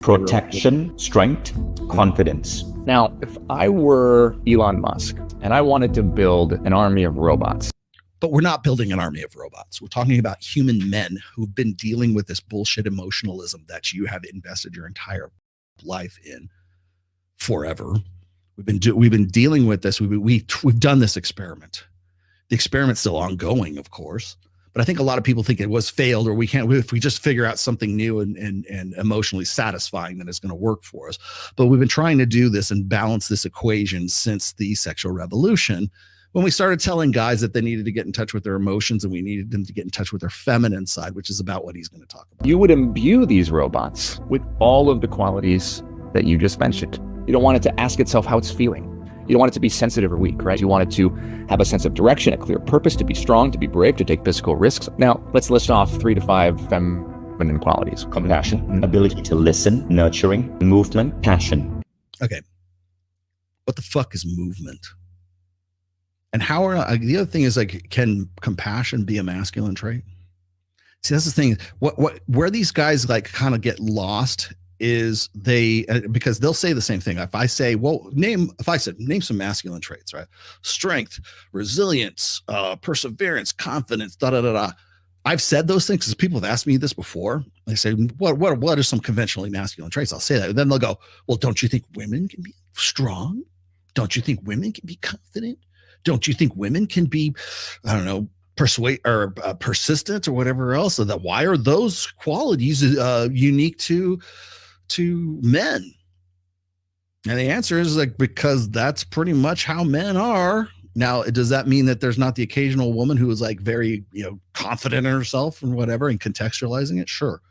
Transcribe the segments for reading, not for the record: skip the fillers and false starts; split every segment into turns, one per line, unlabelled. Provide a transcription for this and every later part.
protection, strength, confidence.
Now, if I were Elon Musk and I wanted to build an army of robots.
But we're not building an army of robots. We're talking about human men who've been dealing with this bullshit emotionalism that you have invested your entire life in forever. We've been dealing with this. We've done this experiment. The experiment's still ongoing, of course. But I think a lot of people think it was failed, or we can't. If we just figure out something new and emotionally satisfying, then it's going to work for us. But we've been trying to do this and balance this equation since the sexual revolution, when we started telling guys that they needed to get in touch with their emotions and we needed them to get in touch with their feminine side, which is about what he's going to talk about.
You would imbue these robots with all of the qualities that you just mentioned. You don't want it to ask itself how it's feeling. You don't want it to be sensitive or weak, right? You want it to have a sense of direction, a clear purpose, to be strong, to be brave, to take physical risks. Now, let's list off 3 to 5 feminine qualities.
Compassion, ability to listen, nurturing, movement, passion.
Okay. What the fuck is movement? And how are the other thing is, like, can compassion be a masculine trait? See, that's the thing. Where these guys like kind of get lost is because they'll say the same thing. If I say, well, name some masculine traits, right? Strength, resilience, perseverance, confidence, da da da da. I've said those things because people have asked me this before. They say, what are some conventionally masculine traits? I'll say that. And then they'll go, well, don't you think women can be strong? Don't you think women can be confident? Don't you think women can be, I don't know, persuade or persistent or whatever else? So that why are those qualities unique to men? And the answer is like, because that's pretty much how men are. Now, does that mean that there's not the occasional woman who is like very, confident in herself and whatever and contextualizing it? Sure.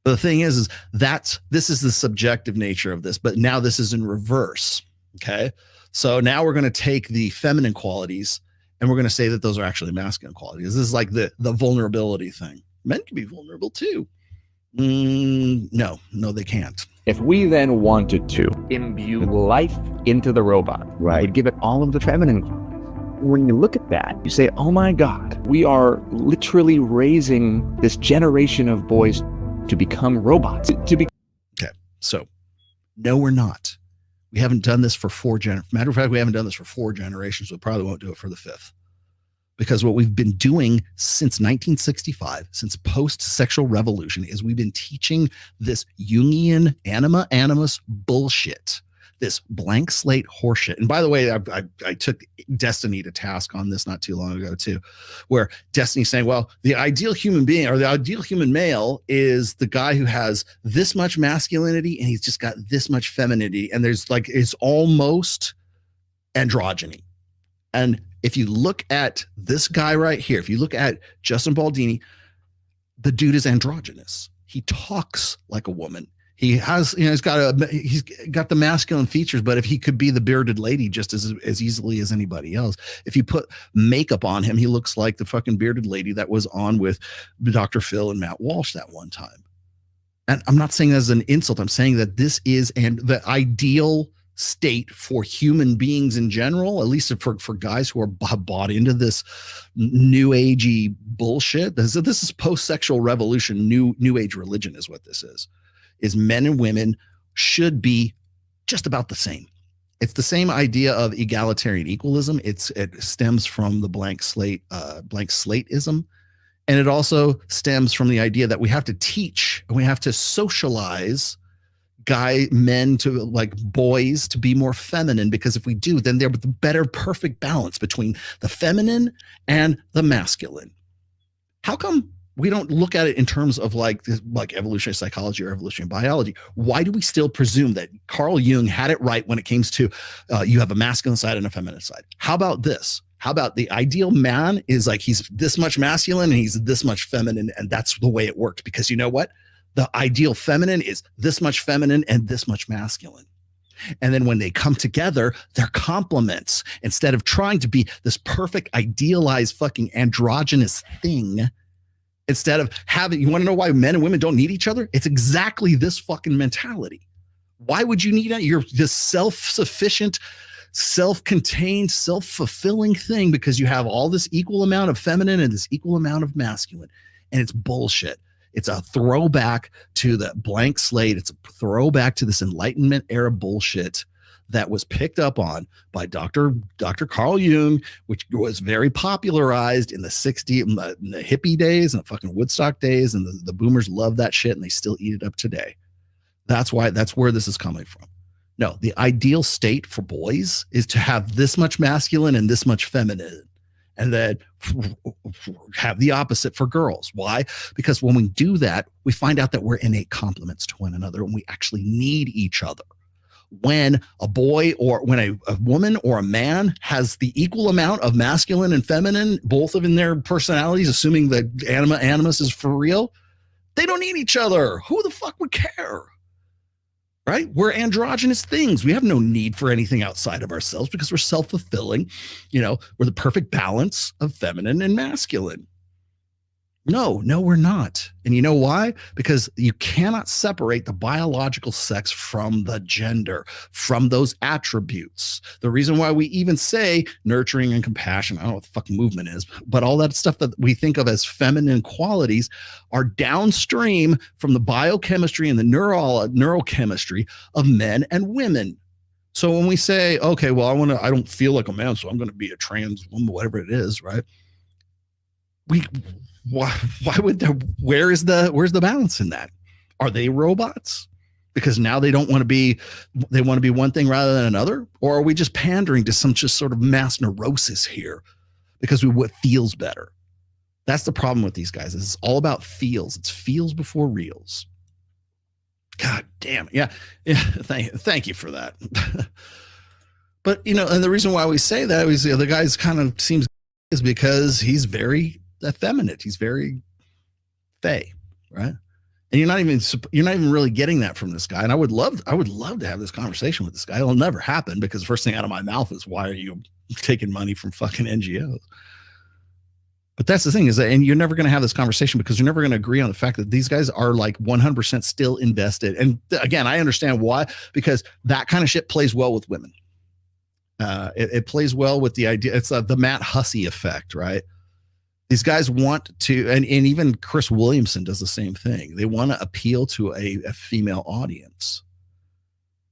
But the thing is this is the subjective nature of this, but now this is in reverse. Okay. So now we're going to take the feminine qualities and we're going to say that those are actually masculine qualities. This is like the vulnerability thing. Men can be vulnerable too. No, they can't.
If we then wanted to imbue life into the robot,
right,
we'd give it all of the feminine qualities. When you look at that, you say, oh my God, we are literally raising this generation of boys to become robots.
Okay, so no, we're not. We haven't done this for matter of fact, we haven't done this for 4 generations. We probably won't do it for the 5th. Because what we've been doing since 1965, since post-sexual revolution, is we've been teaching this Jungian anima animus bullshit, this blank slate horseshit. And by the way, I took Destiny to task on this not too long ago too, where Destiny's saying, well, the ideal human being or the ideal human male is the guy who has this much masculinity and he's just got this much femininity. And there's like, it's almost androgyny. And if you look at this guy right here, if you look at Justin Baldini, the dude is androgynous. He talks like a woman. He has, he's got the masculine features, but if he could be the bearded lady just as easily as anybody else. If you put makeup on him, he looks like the fucking bearded lady that was on with Dr. Phil and Matt Walsh that one time. And I'm not saying that as an insult. I'm saying that this is the ideal state for human beings in general, at least for guys who are bought into this new agey bullshit. This is post-sexual revolution, new age religion is what this is men and women should be just about the same. It's the same idea of egalitarian equalism. It stems from the blank slateism. And it also stems from the idea that we have to teach and we have to socialize men to like boys to be more feminine, because if we do, then they're the better perfect balance between the feminine and the masculine. How come we don't look at it in terms of like evolutionary psychology or evolutionary biology? Why do we still presume that Carl Jung had it right when it comes to you have a masculine side and a feminine side? How about this? How about the ideal man is like he's this much masculine and he's this much feminine, and that's the way it works, because you know what? The ideal feminine is this much feminine and this much masculine. And then when they come together, they're complements. Instead of trying to be this perfect, idealized fucking androgynous thing, instead of you want to know why men and women don't need each other? It's exactly this fucking mentality. Why would you need you're this self-sufficient, self-contained, self-fulfilling thing because you have all this equal amount of feminine and this equal amount of masculine. And it's bullshit. It's a throwback to the blank slate. It's a throwback to this Enlightenment era bullshit that was picked up on by Dr. Carl Jung, which was very popularized in the 60s, in the hippie days and the fucking Woodstock days. And the boomers love that shit and they still eat it up today. That's where this is coming from. No, the ideal state for boys is to have this much masculine and this much feminine, and then have the opposite for girls. Why? Because when we do that, we find out that we're innate complements to one another and we actually need each other. When a boy or when a woman or a man has the equal amount of masculine and feminine, both of in their personalities, assuming that animus is for real, they don't need each other. Who the fuck would care? Right? We're androgynous things. We have no need for anything outside of ourselves because we're self-fulfilling. We're the perfect balance of feminine and masculine. No, we're not. And you know why? Because you cannot separate the biological sex from the gender, from those attributes. The reason why we even say nurturing and compassion, I don't know what the fucking movement is, but all that stuff that we think of as feminine qualities are downstream from the biochemistry and the neurochemistry of men and women. So when we say, okay, well, I don't feel like a man, so I'm going to be a trans woman, whatever it is, right? Why would where's the balance in that? Are they robots? Because now they want to be one thing rather than another? Or are we just pandering to some just sort of mass neurosis here because what feels better? That's the problem with these guys. It's all about feels. It's feels before reals. God damn. Yeah. Thank you for that. But, and the reason why we say that is the guy's kind of seems is because he's very effeminate. He's very fey, right? And you're not even really getting that from this guy. And I would love to have this conversation with this guy. It'll never happen because the first thing out of my mouth is, why are you taking money from fucking NGOs? But that's the thing is that, and you're never going to have this conversation because you're never going to agree on the fact that these guys are like 100% still invested. And again, I understand why, because that kind of shit plays well with women. It plays well with the idea. It's the Matt Hussey effect, right? These guys want to, and even Chris Williamson does the same thing. They want to appeal to a female audience.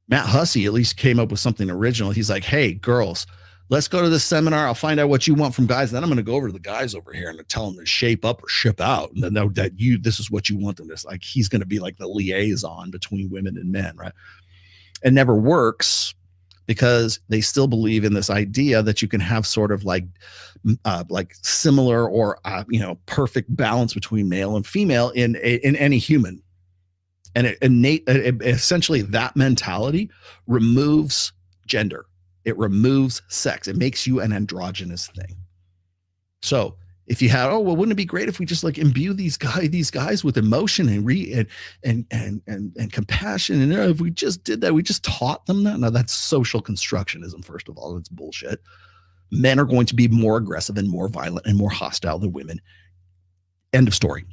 Matt Hussey at least came up with something original. He's like, hey, girls, let's go to this seminar. I'll find out what you want from guys. Then I'm going to go over to the guys over here and tell them to shape up or ship out. And then this is what you want them to. Like, he's going to be like the liaison between women and men, right? It never works because they still believe in this idea that you can have sort of like similar or perfect balance between male and female in any human. And essentially that mentality removes gender. It removes sex. It makes you an androgynous thing. So if you had, wouldn't it be great if we just like imbue these guys with emotion and compassion? And if we just did that, we just taught them that. Now that's social constructionism. First of all, it's bullshit. Men are going to be more aggressive and more violent and more hostile than women. End of story.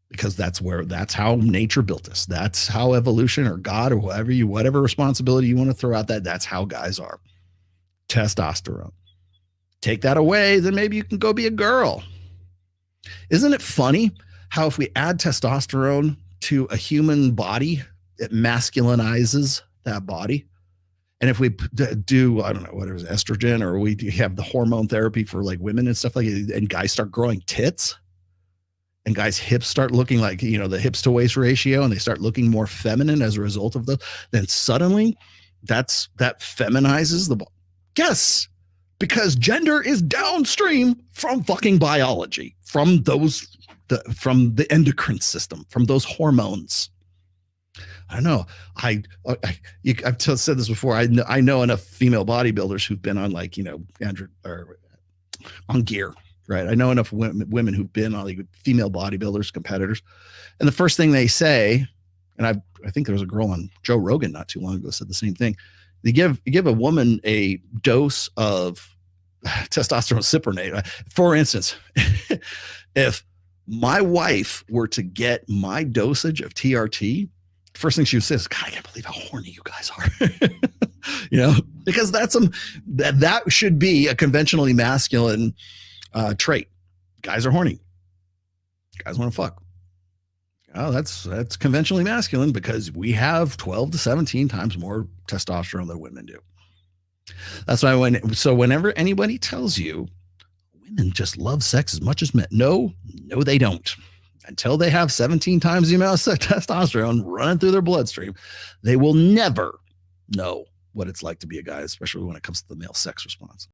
Because that's how nature built us. That's how evolution or God or whatever responsibility you want to throw out that's how guys are. Testosterone. Take that away, then maybe you can go be a girl. Isn't it funny how if we add testosterone to a human body, it masculinizes that body? And if we do, I don't know, whatever, estrogen, or we have the hormone therapy for like women and stuff like that, and guys start growing tits, and guys' hips start looking like, the hips to waist ratio, and they start looking more feminine as a result of then suddenly that feminizes the body. Yes. Because gender is downstream from fucking biology, from the endocrine system, from those hormones. I don't know. I've said this before. I know enough female bodybuilders who've been on on gear, right? I know enough women who've been on like female bodybuilders, competitors, and the first thing they say, and I think there was a girl on Joe Rogan not too long ago said the same thing. You give a woman a dose of testosterone cyprinate. For instance, if my wife were to get my dosage of TRT, first thing she would say is, God, I can't believe how horny you guys are. Because that should be a conventionally masculine trait. Guys are horny. Guys want to fuck. Oh, that's conventionally masculine because we have 12 to 17 times more testosterone than women do. That's why whenever anybody tells you women just love sex as much as men, no, they don't. Until they have 17 times the amount of testosterone running through their bloodstream, they will never know what it's like to be a guy, especially when it comes to the male sex response.